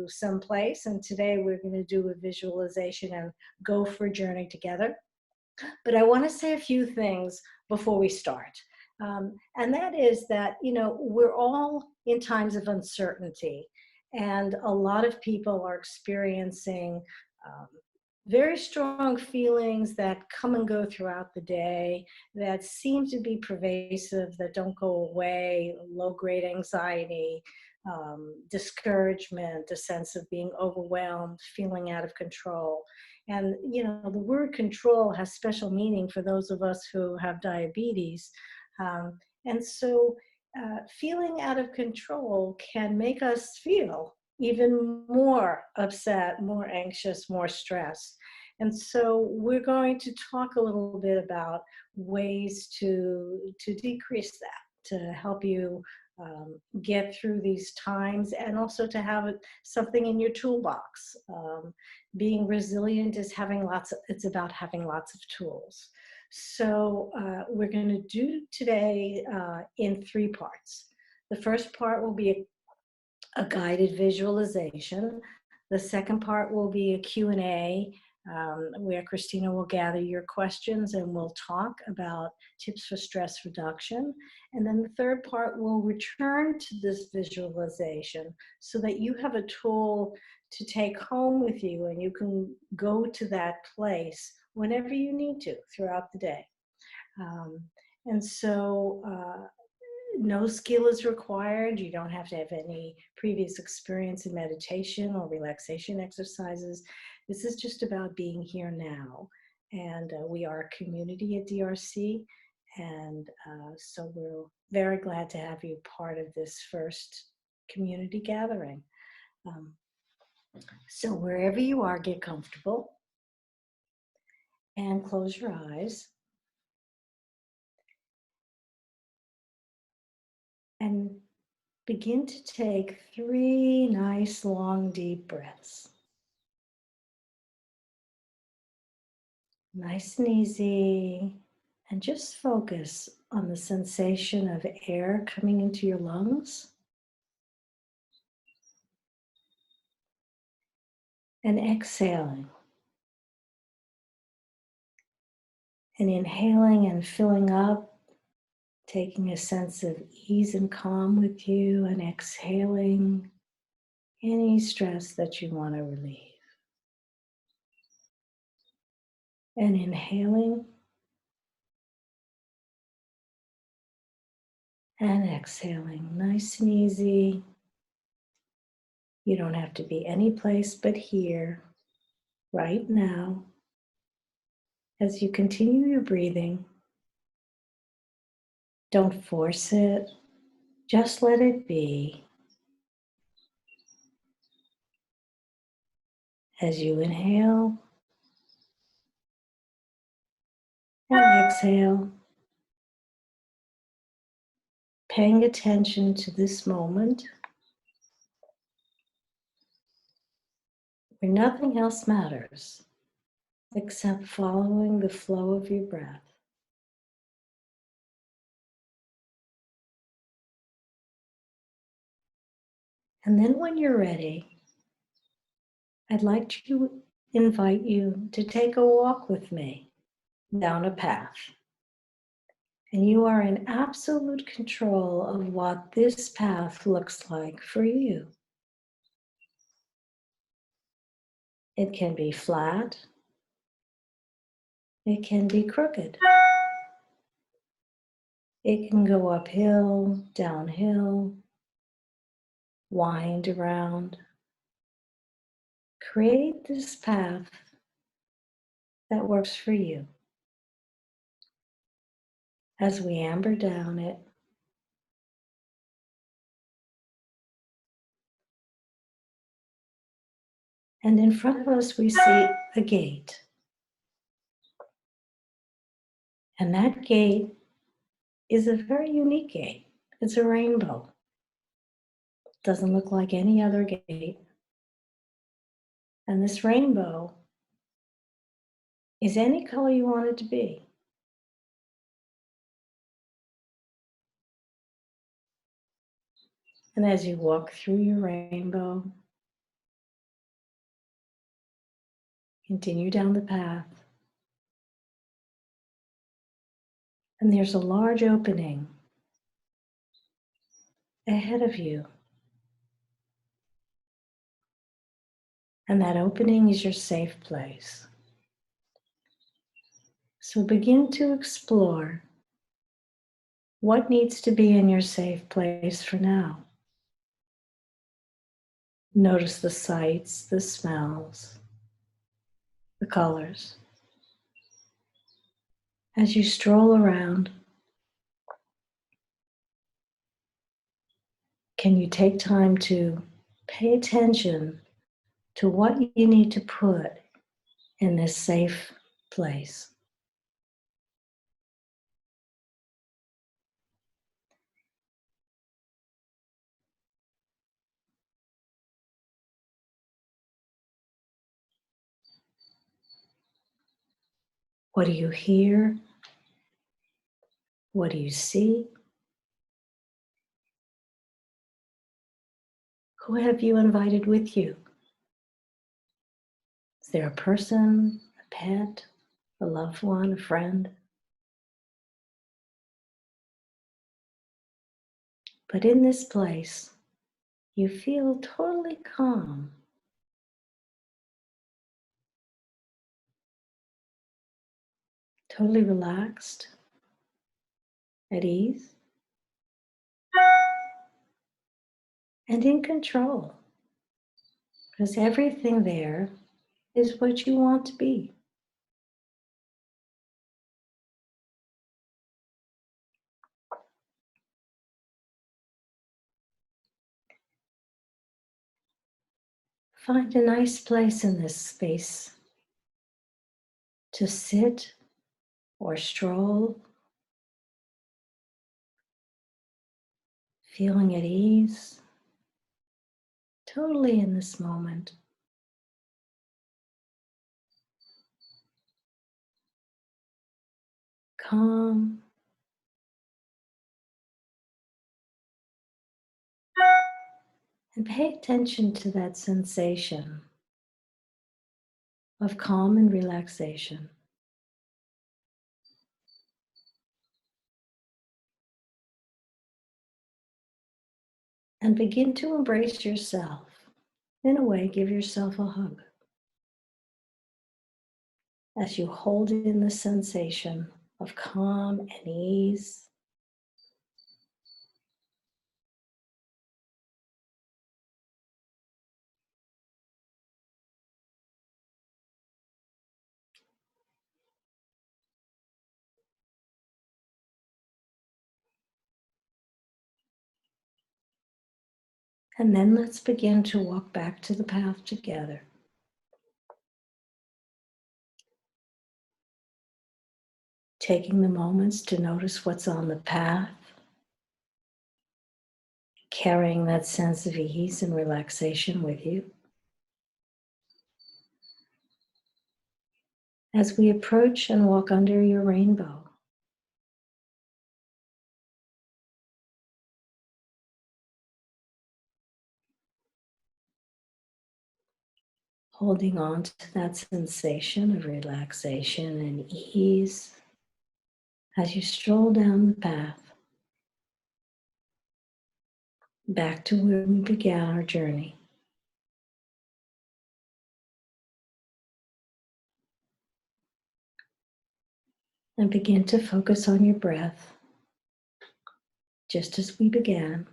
someplace, and today we're going to do a visualization and go for a journey together. But I want to say a few things before we start. And that is that, we're all in times of uncertainty, and a lot of people are experiencing very strong feelings that come and go throughout the day, that seem to be pervasive, that don't go away: low-grade anxiety, discouragement, a sense of being overwhelmed, feeling out of control. And, the word control has special meaning for those of us who have diabetes. And so feeling out of control can make us feel even more upset, more anxious, more stressed. And so we're going to talk a little bit about ways to decrease that, to help you get through these times, and also to have something in your toolbox. Being resilient is it's about having lots of tools. So we're going to do today in 3 parts. The first part will be a guided visualization. The second part will be a Q&A, where Christina will gather your questions and we'll talk about tips for stress reduction. And then the third part will return to this visualization so that you have a tool to take home with you, and you can go to that place whenever you need to throughout the day. And so no skill is required. You don't have to have any previous experience in meditation or relaxation exercises. This is just about being here now. And we are a community at DRC. And so we're very glad to have you part of this first community gathering. So wherever you are, get comfortable and close your eyes. And begin to take 3 nice, long, deep breaths. Nice and easy. And just focus on the sensation of air coming into your lungs and exhaling. And inhaling and filling up, taking a sense of ease and calm with you, and exhaling any stress that you want to relieve. And inhaling and exhaling, nice and easy. You don't have to be any place but here, right now. As you continue your breathing, don't force it, just let it be. As you inhale and exhale, paying attention to this moment where nothing else matters except following the flow of your breath. And then when you're ready, I'd like to invite you to take a walk with me down a path. And you are in absolute control of what this path looks like for you. It can be flat. It can be crooked. It can go uphill, downhill, wind around. Create this path that works for you. As we amber down it, and in front of us we see a gate. And that gate is a very unique gate. It's a rainbow. It doesn't look like any other gate. And this rainbow is any color you want it to be. And as you walk through your rainbow, Continue down the path. And there's a large opening ahead of you. And that opening is your safe place. So begin to explore what needs to be in your safe place for now. Notice the sights, the smells, the colors. As you stroll around, can you take time to pay attention to what you need to put in this safe place? What do you hear? What do you see? Who have you invited with you? Is there a person, a pet, a loved one, a friend? But in this place, you feel totally calm, totally relaxed, at ease, and in control, because everything there is what you want to be. Find a nice place in this space to sit or stroll, feeling at ease, totally in this moment. Calm and pay attention to that sensation of calm and relaxation. And begin to embrace yourself. In a way, give yourself a hug as you hold in the sensation of calm and ease. And then let's begin to walk back to the path together. Taking the moments to notice what's on the path, carrying that sense of ease and relaxation with you. As we approach and walk under your rainbow, holding on to that sensation of relaxation and ease as you stroll down the path back to where we began our journey. And begin to focus on your breath, just as we began,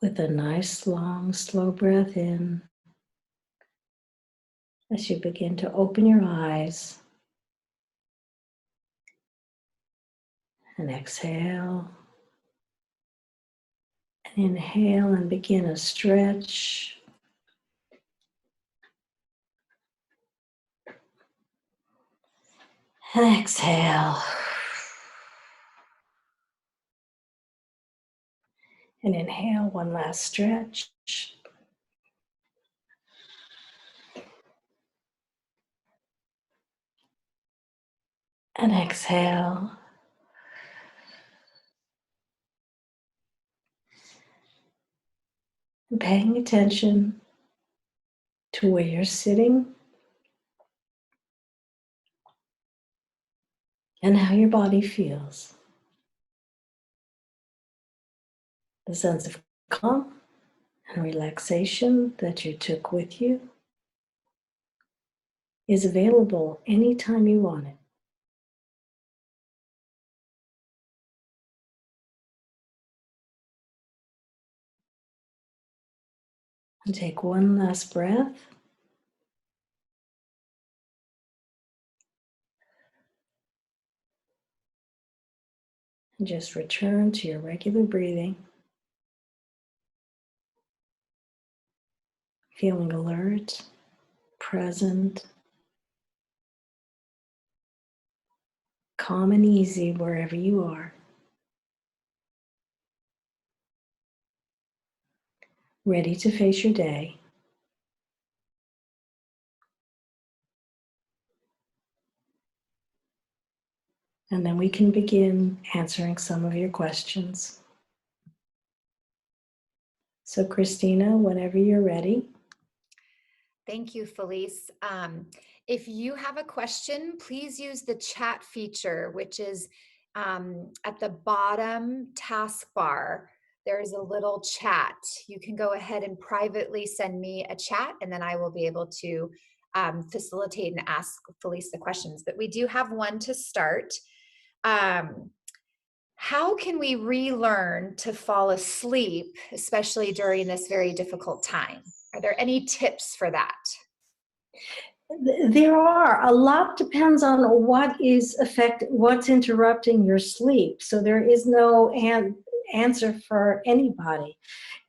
with a nice, long, slow breath in as you begin to open your eyes and exhale. And inhale and begin a stretch. And exhale. And inhale, one last stretch. And exhale. And paying attention to where you're sitting and how your body feels. The sense of calm and relaxation that you took with you is available anytime you want it. And take one last breath. And just return to your regular breathing, feeling alert, present, calm and easy wherever you are, ready to face your day. And then we can begin answering some of your questions. So Christina, whenever you're ready. Thank you, Felise. If you have a question, please use the chat feature, which is at the bottom taskbar. There's a little chat. You can go ahead and privately send me a chat, and then I will be able to facilitate and ask Felise the questions. But we do have one to start. How can we relearn to fall asleep, especially during this very difficult time? Are there any tips for that? There are. A lot depends on what's interrupting your sleep. So there is no answer for anybody.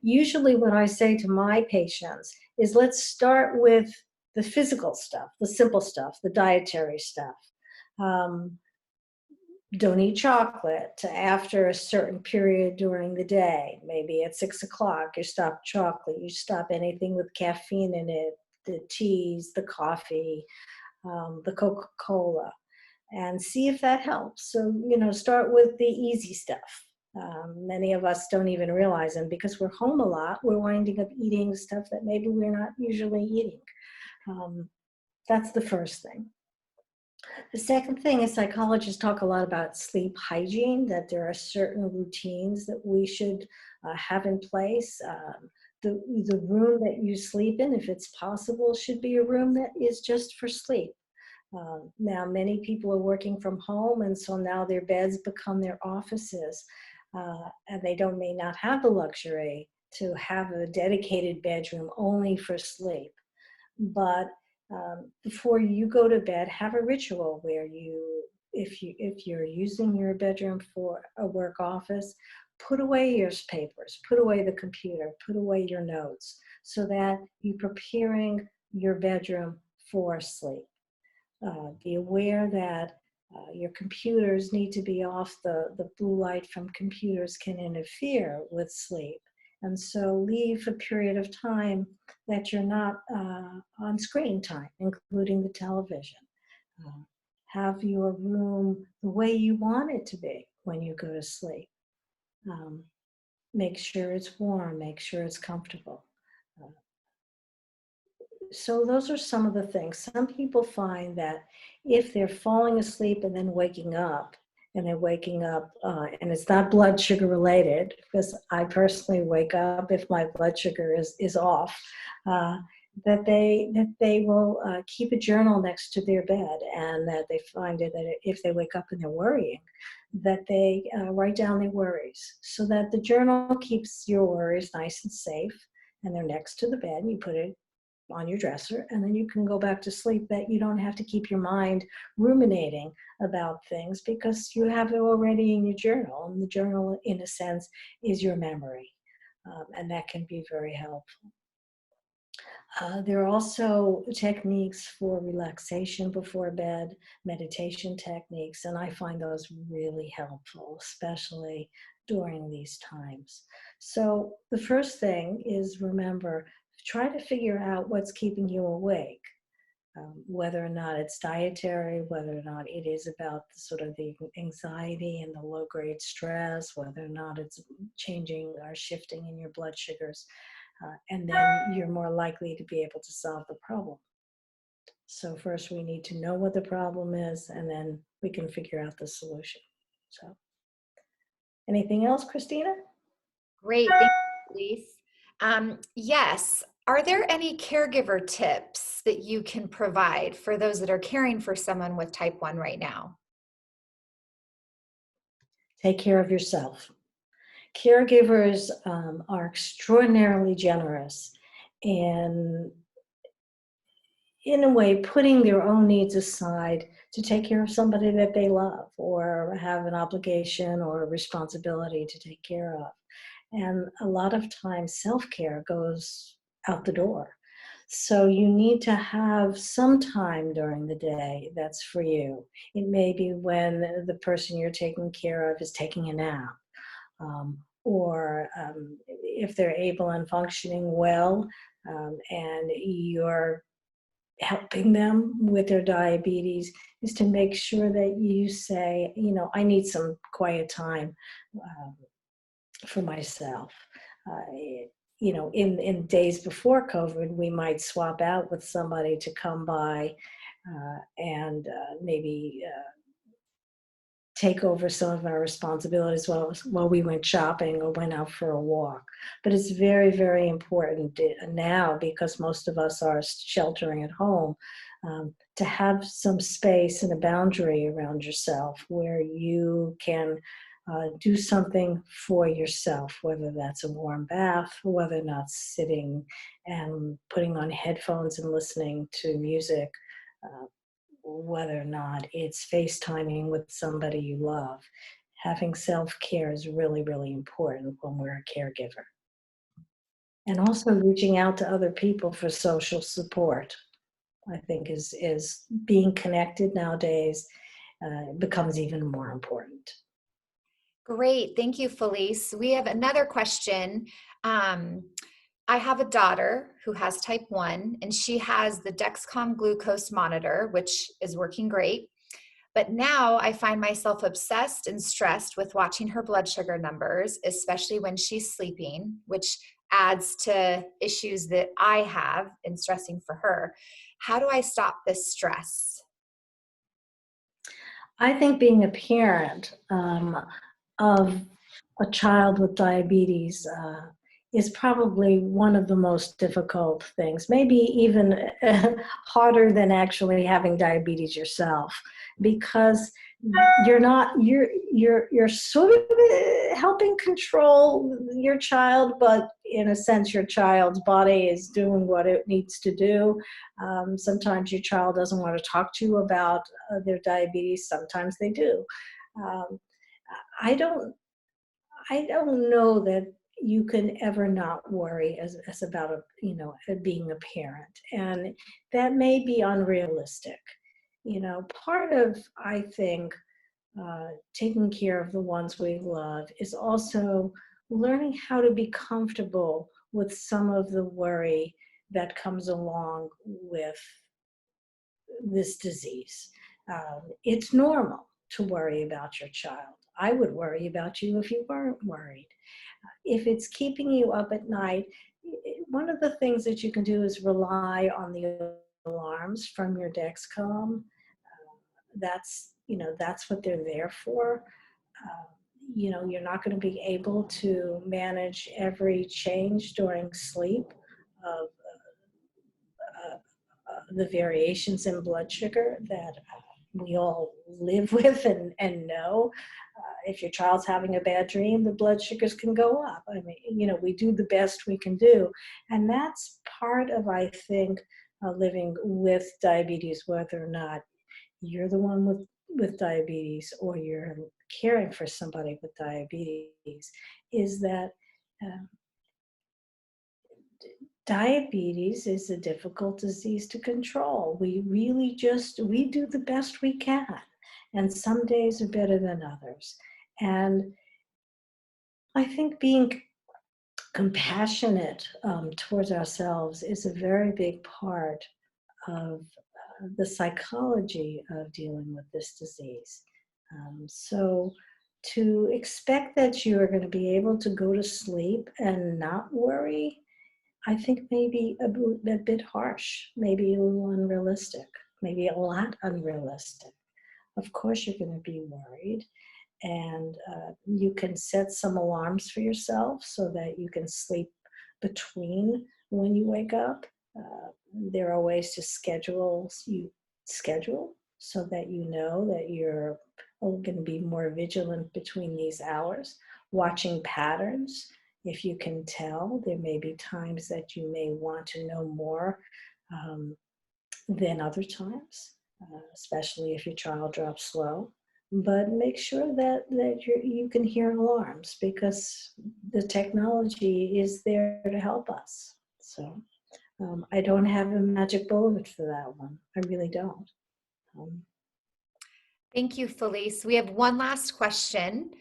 Usually what I say to my patients is let's start with the physical stuff, the simple stuff, the dietary stuff. Don't eat chocolate after a certain period during the day. Maybe at 6 o'clock, you stop chocolate, you stop anything with caffeine in it, the teas, the coffee, the Coca-Cola, and see if that helps. So, start with the easy stuff. Many of us don't even realize, and because we're home a lot, we're winding up eating stuff that maybe we're not usually eating. That's the first thing. The second thing is psychologists talk a lot about sleep hygiene, that there are certain routines that we should have in place. The room that you sleep in, if it's possible, should be a room that is just for sleep. Now, many people are working from home, and so now their beds become their offices, and they may not have the luxury to have a dedicated bedroom only for sleep. But before you go to bed, have a ritual where if you're using your bedroom for a work office, put away your papers, put away the computer, put away your notes, so that you're preparing your bedroom for sleep. Be aware that your computers need to be off. The blue light from computers can interfere with sleep. And so leave a period of time that you're not on screen time, including the television. Have your room the way you want it to be when you go to sleep. Make sure it's warm, make sure it's comfortable. So those are some of the things. Some people find that if they're falling asleep and then waking up, and it's not blood sugar related, because I personally wake up if my blood sugar is off, that they will keep a journal next to their bed, and that they find it that if they wake up and they're worrying, that they write down their worries, so that the journal keeps your worries nice and safe, and they're next to the bed, and you put it on your dresser, and then you can go back to sleep, that you don't have to keep your mind ruminating about things, because you have it already in your journal, and the journal, in a sense, is your memory, and that can be very helpful. There are also techniques for relaxation before bed, meditation techniques, and I find those really helpful, especially during these times. So the first thing is, remember, try to figure out what's keeping you awake, whether or not it's dietary, whether or not it is about the anxiety and the low-grade stress, whether or not it's changing or shifting in your blood sugars. and then you're more likely to be able to solve the problem. So first we need to know what the problem is, and then we can figure out the solution. So anything else, Christina? Great. Thank you, Elise. Yes. Are there any caregiver tips that you can provide for those that are caring for someone with type 1 right now? Take care of yourself. Caregivers are extraordinarily generous and, in a way, putting their own needs aside to take care of somebody that they love or have an obligation or a responsibility to take care of. And a lot of times self-care goes out the door. So you need to have some time during the day that's for you. It may be when the person you're taking care of is taking a nap, or if they're able and functioning well, and you're helping them with their diabetes, is to make sure that you say, I need some quiet time for myself. In days before COVID, we might swap out with somebody to come by and maybe take over some of our responsibilities while we went shopping or went out for a walk. But it's very, very important now, because most of us are sheltering at home, to have some space and a boundary around yourself where you can do something for yourself, whether that's a warm bath, whether or not sitting and putting on headphones and listening to music, whether or not it's FaceTiming with somebody you love. Having self-care is really, really important when we're a caregiver. And also reaching out to other people for social support, I think is being connected nowadays becomes even more important. Great. Thank you, Felice. We have another question. I have a daughter who has type 1, and she has the Dexcom glucose monitor, which is working great. But now I find myself obsessed and stressed with watching her blood sugar numbers, especially when she's sleeping, which adds to issues that I have in stressing for her. How do I stop this stress? I think being a parent of a child with diabetes is probably one of the most difficult things, maybe even harder than actually having diabetes yourself, because you're sort of helping control your child, but in a sense your child's body is doing what it needs to do. Sometimes your child doesn't want to talk to you about their diabetes. Sometimes they do. um, I don't I don't know that you can ever not worry as about being a parent, and that may be unrealistic. Part of, I think, taking care of the ones we love is also learning how to be comfortable with some of the worry that comes along with this disease. It's normal to worry about your child. I would worry about you if you weren't worried. If it's keeping you up at night, one of the things that you can do is rely on the alarms from your Dexcom. That's what they're there for. You're not going to be able to manage every change during sleep of the variations in blood sugar that we all live with and know. If your child's having a bad dream, the blood sugars can go up. I mean, we do the best we can do. And that's part of, I think, living with diabetes, whether or not you're the one with diabetes or you're caring for somebody with diabetes, is that diabetes is a difficult disease to control. We do the best we can. And some days are better than others. And I think being compassionate towards ourselves is a very big part of the psychology of dealing with this disease. So to expect that you are going to be able to go to sleep and not worry, I think maybe a bit harsh, maybe a little unrealistic, maybe a lot unrealistic. Of course, you're going to be worried, and you can set some alarms for yourself so that you can sleep between when you wake up. There are ways to schedule so that you know that you're going to be more vigilant between these hours, watching patterns. If you can tell, there may be times that you may want to know more um, than other times, especially if your child drops slow. But make sure that you can hear alarms, because the technology is there to help us. So I don't have a magic bullet for that one. I really don't. Um, Thank you, Felise. We have one last question.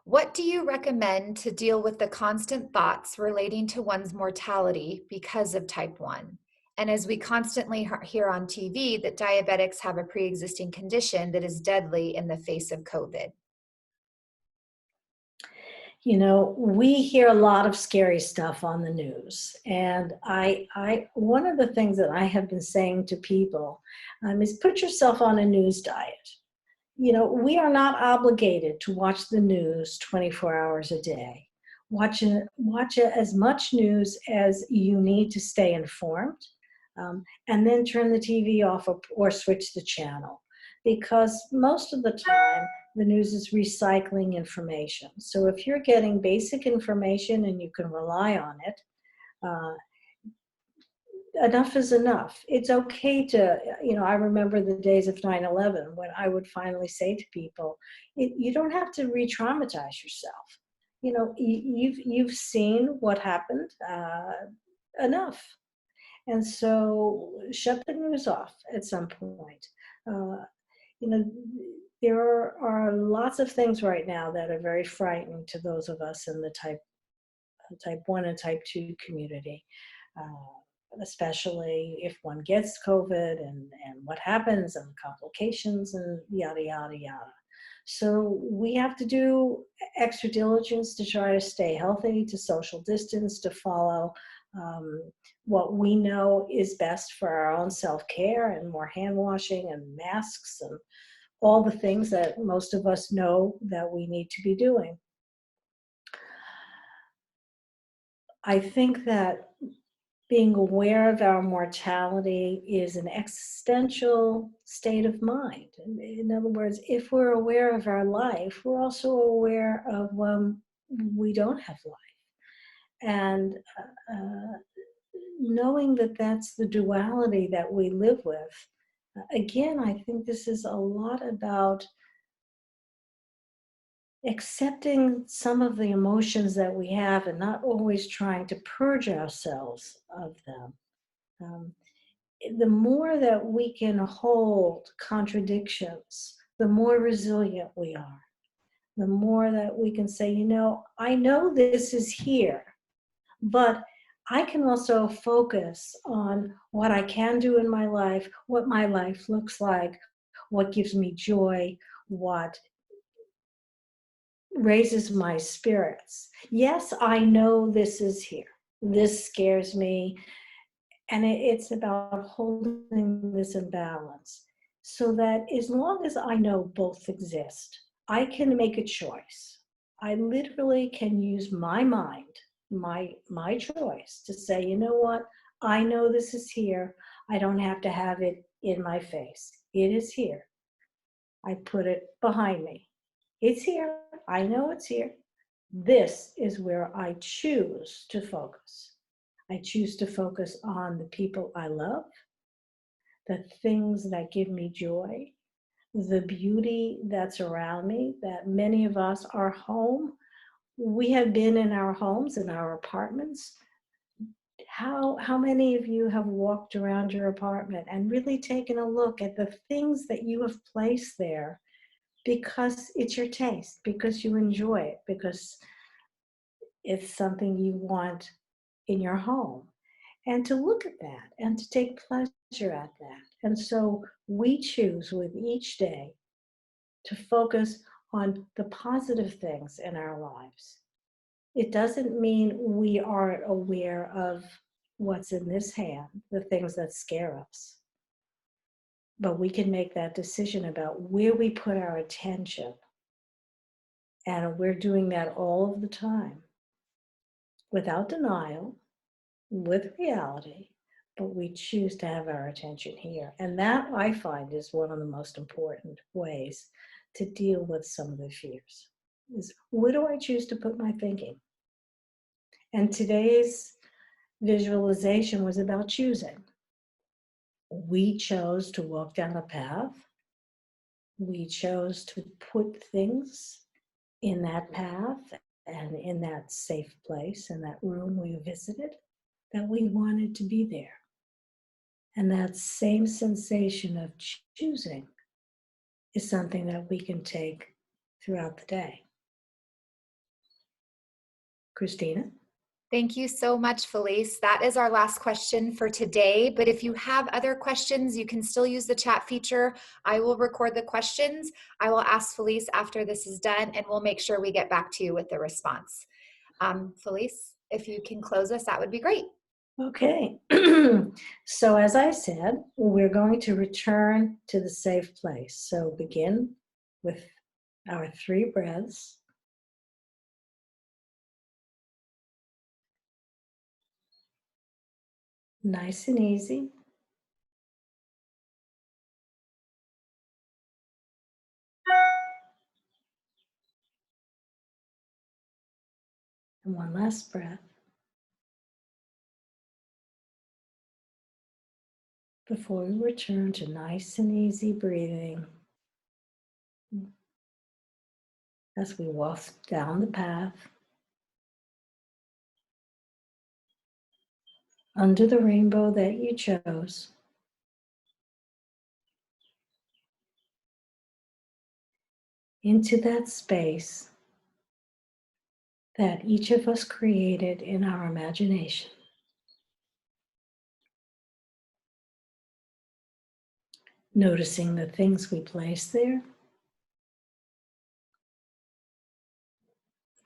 What do you recommend to deal with the constant thoughts relating to one's mortality because of type 1? And as we constantly hear on TV that diabetics have a pre-existing condition that is deadly in the face of COVID. we hear a lot of scary stuff on the news, and one of the things that I have been saying to people is put yourself on a news diet. We are not obligated to watch the news 24 hours a day. Watch as much news as you need to stay informed, and then turn the TV off, or switch the channel. Because most of the time, the news is recycling information. So if you're getting basic information and you can rely on it, uh, enough is enough. It's okay to, I remember the days of 9/11 when I would finally say to people, you don't have to re-traumatize yourself. You've seen what happened, enough. And so shut the news off at some point. Uh, you know, there are lots of things right now that are very frightening to those of us in the type 1 and type 2 community, especially if one gets COVID, and what happens, and complications, and yada, yada, yada. So we have to do extra diligence to try to stay healthy, to social distance, to follow um, what we know is best for our own self-care, and more hand washing and masks and all the things that most of us know that we need to be doing. I think that being aware of our mortality is an existential state of mind. In other words, if we're aware of our life, we're also aware of when we don't have life. And knowing that that's the duality that we live with, again, I think this is a lot about accepting some of the emotions that we have and not always trying to purge ourselves of them. Um, the more that we can hold contradictions, the more resilient we are. The more that we can say, I know this is here, but I can also focus on what I can do in my life, what my life looks like, what gives me joy, what raises my spirits. Yes, I know this is here. This scares me. And it's about holding this in balance so that as long as I know both exist, I can make a choice. I literally can use my mind, my choice to say, you know what? I know this is here. I don't have to have it in my face. It is here. I put it behind me. It's here. I know it's here. This is where I choose to focus. I choose to focus on the people I love, the things that give me joy, the beauty that's around me, that many of us are home. We have been in our homes, in our apartments. How many of you have walked around your apartment and really taken a look at the things that you have placed there because it's your taste, because you enjoy it, because it's something you want in your home? And to look at that and to take pleasure at that. And so we choose with each day to focus on the positive things in our lives. It doesn't mean we aren't aware of what's in this hand, the things that scare us. But we can make that decision about where we put our attention. And we're doing that all of the time without denial, with reality, but we choose to have our attention here. And that, I find, is one of the most important ways to deal with some of the fears, is where do I choose to put my thinking? And today's visualization was about choosing. We chose to walk down a path. We chose to put things in that path and in that safe place, in that room we visited, that we wanted to be there. And that same sensation of choosing is something that we can take throughout the day. Christina? Thank you so much, Felise. That is our last question for today. But if you have other questions, you can still use the chat feature. I will record the questions. I will ask Felise after this is done, and we'll make sure we get back to you with the response. Felise, if you can close us, that would be great. Okay. So as I said, we're going to return to the safe place. So begin with our 3 breaths. Nice and easy. And one last breath. Before we return to nice and easy breathing as we walk down the path under the rainbow that you chose, into that space that each of us created in our imagination. Noticing the things we place there,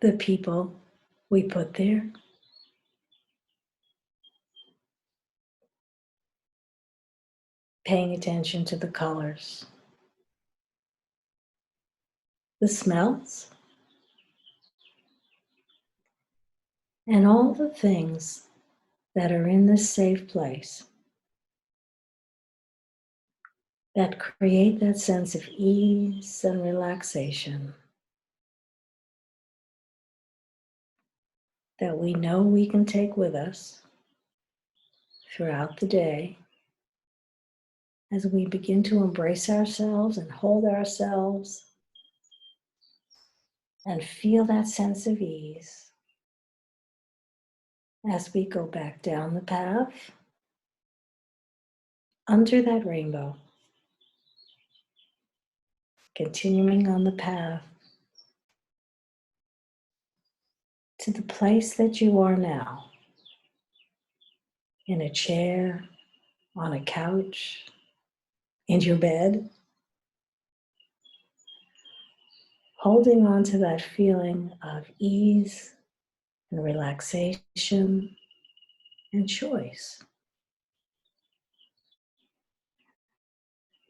the people we put there, paying attention to the colors, the smells, and all the things that are in this safe place that create that sense of ease and relaxation that we know we can take with us throughout the day as we begin to embrace ourselves and hold ourselves and feel that sense of ease as we go back down the path under that rainbow, continuing on the path to the place that you are now, in a chair, on a couch, in your bed, holding on to that feeling of ease and relaxation and choice.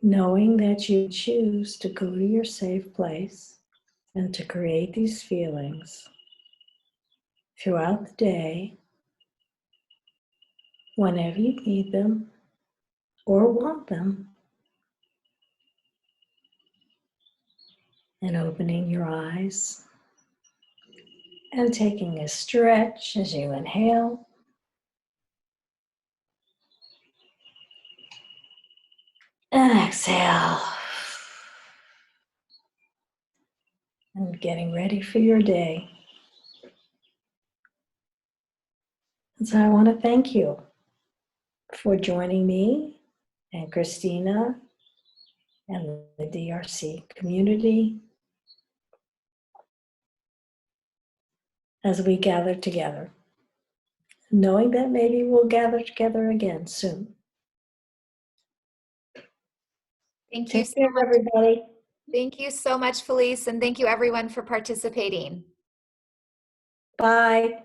Knowing that you choose to go to your safe place and to create these feelings throughout the day, whenever you need them or want them, and opening your eyes and taking a stretch as you inhale and exhale, and getting ready for your day. And so I want to thank you for joining me and Christina and the DRC community as we gather together, knowing that maybe we'll gather together again soon. Thank you Take so care, much. everybody. Thank you so much, Felise, and thank you everyone for participating. Bye.